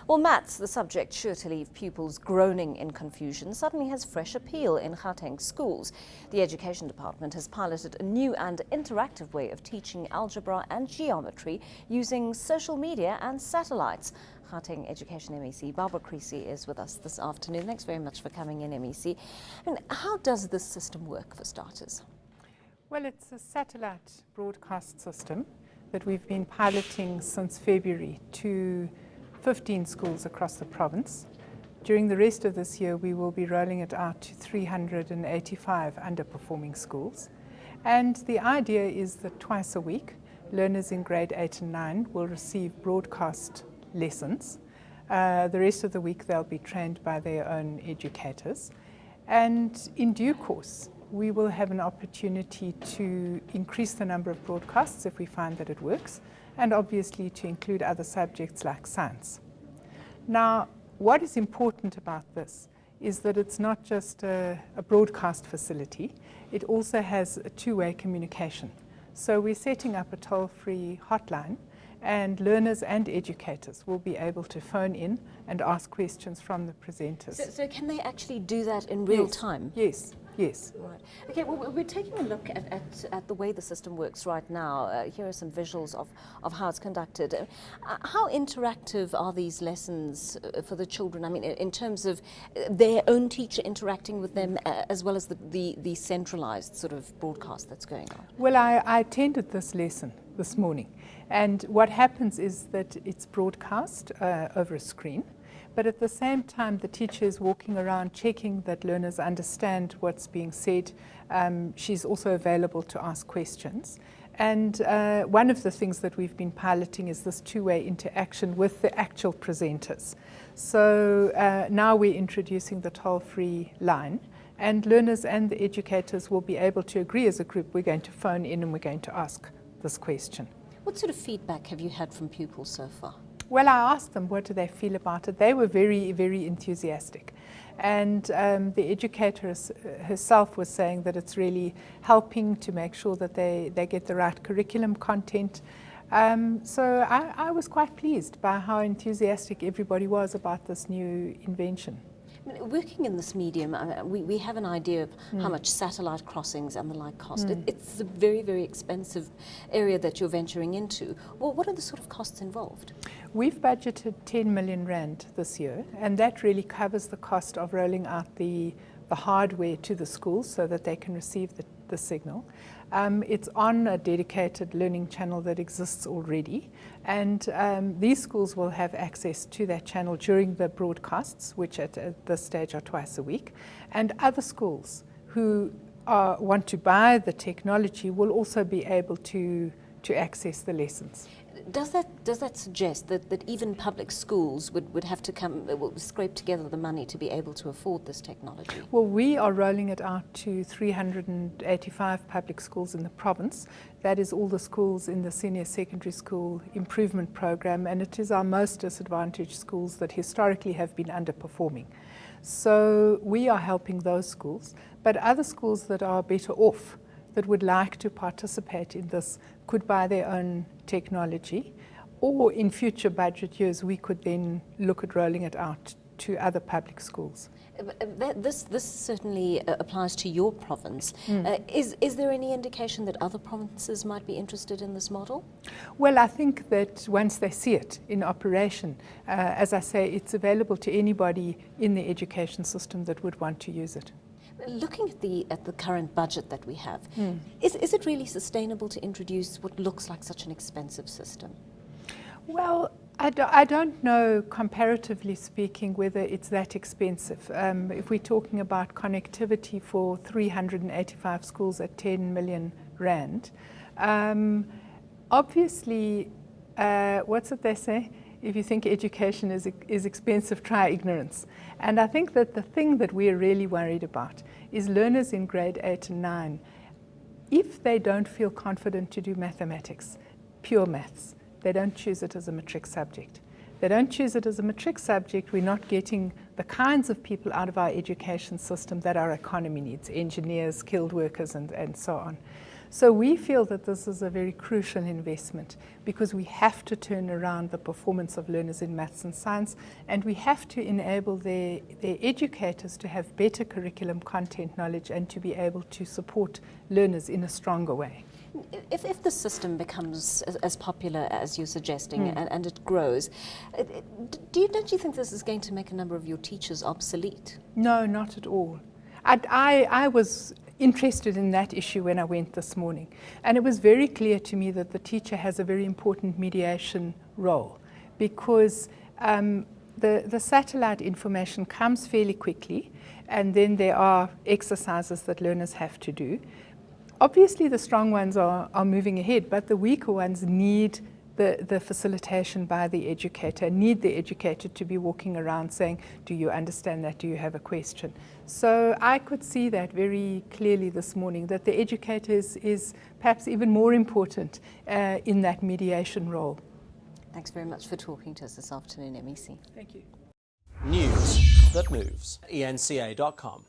Well, maths, the subject sure to leave pupils groaning in confusion, suddenly has fresh appeal in Gauteng schools. The Education Department has piloted a new and interactive way of teaching algebra and geometry using social media and satellites. Gauteng Education MEC Barbara Creecy is with us this afternoon. Thanks very much for coming in, MEC. How does this system work, for starters? Well, it's a satellite broadcast system that we've been piloting since February to 15 schools across the province. During the rest of this year, we will be rolling it out to 385 underperforming schools. And the idea is that twice a week, learners in grade 8 and 9 will receive broadcast lessons. The rest of the week, they'll be trained by their own educators. And in due course, we will have an opportunity to increase the number of broadcasts if we find that it works, and obviously to include other subjects like science. Now, what is important about this is that it's not just a broadcast facility, it also has a two-way communication. So we're setting up a toll-free hotline, and learners and educators will be able to phone in and ask questions from the presenters. So can they actually do that in real time? Yes. Yes. Right. Okay, well, we're taking a look at the way the system works right now. Here are some visuals of how it's conducted. How interactive are these lessons for the children? I mean, in terms of their own teacher interacting with them, as well as the centralized sort of broadcast that's going on? Well, I attended this lesson this morning, and what happens is that it's broadcast over a screen. But at the same time, the teacher is walking around checking that learners understand what's being said. She's also available to ask questions. And one of the things that we've been piloting is this two-way interaction with the actual presenters. So now we're introducing the toll-free line, and learners and the educators will be able to agree as a group. We're going to phone in and we're going to ask this question. What sort of feedback have you had from pupils so far? Well, I asked them what do they feel about it. They were very, very enthusiastic. And the educator herself was saying that it's really helping to make sure that they get the right curriculum content. So I was quite pleased by how enthusiastic everybody was about this new invention. Working in this medium, we have an idea of how much satellite crossings and the like cost. It's a very, very expensive area that you're venturing into. Well, what are the sort of costs involved? We've budgeted 10 million rand this year, and that really covers the cost of rolling out the hardware to the schools so that they can receive the signal. It's on a dedicated learning channel that exists already, and these schools will have access to that channel during the broadcasts, which at this stage are twice a week, and other schools who want to buy the technology will also be able to access the lessons. Does that suggest that even public schools would have to scrape together the money to be able to afford this technology? Well, we are rolling it out to 385 public schools in the province. That is all the schools in the senior secondary school improvement program, and it is our most disadvantaged schools that historically have been underperforming. So we are helping those schools, but other schools that are better off, that would like to participate in this, could buy their own technology, or in future budget years we could then look at rolling it out to other public schools. This certainly applies to your province. Is there any indication that other provinces might be interested in this model? Well, I think that once they see it in operation, as I say, it's available to anybody in the education system that would want to use it. Looking at the current budget that we have, is it really sustainable to introduce what looks like such an expensive system? Well, I don't know, comparatively speaking, whether it's that expensive. If we're talking about connectivity for 385 schools at 10 million rand, obviously, what's it they say? If you think education is expensive, try ignorance. And I think that the thing that we're really worried about is learners in grade 8 and 9, if they don't feel confident to do mathematics, pure maths, they don't choose it as a matric subject. They don't choose it as a matric subject, we're not getting the kinds of people out of our education system that our economy needs, engineers, skilled workers, and so on. So we feel that this is a very crucial investment because we have to turn around the performance of learners in maths and science, and we have to enable their educators to have better curriculum content knowledge and to be able to support learners in a stronger way. If the system becomes as popular as you're suggesting and it grows, don't you think this is going to make a number of your teachers obsolete? No, not at all. I was interested in that issue when I went this morning, and it was very clear to me that the teacher has a very important mediation role because the satellite information comes fairly quickly, and then there are exercises that learners have to do. Obviously the strong ones are moving ahead, but the weaker ones need the facilitation by the educator, need the educator to be walking around saying, do you understand that, do you have a question? So I could see that very clearly this morning, that the educator is perhaps even more important in that mediation role. Thanks very much for talking to us this afternoon, MEC. Thank you. News that moves. eNCA.com.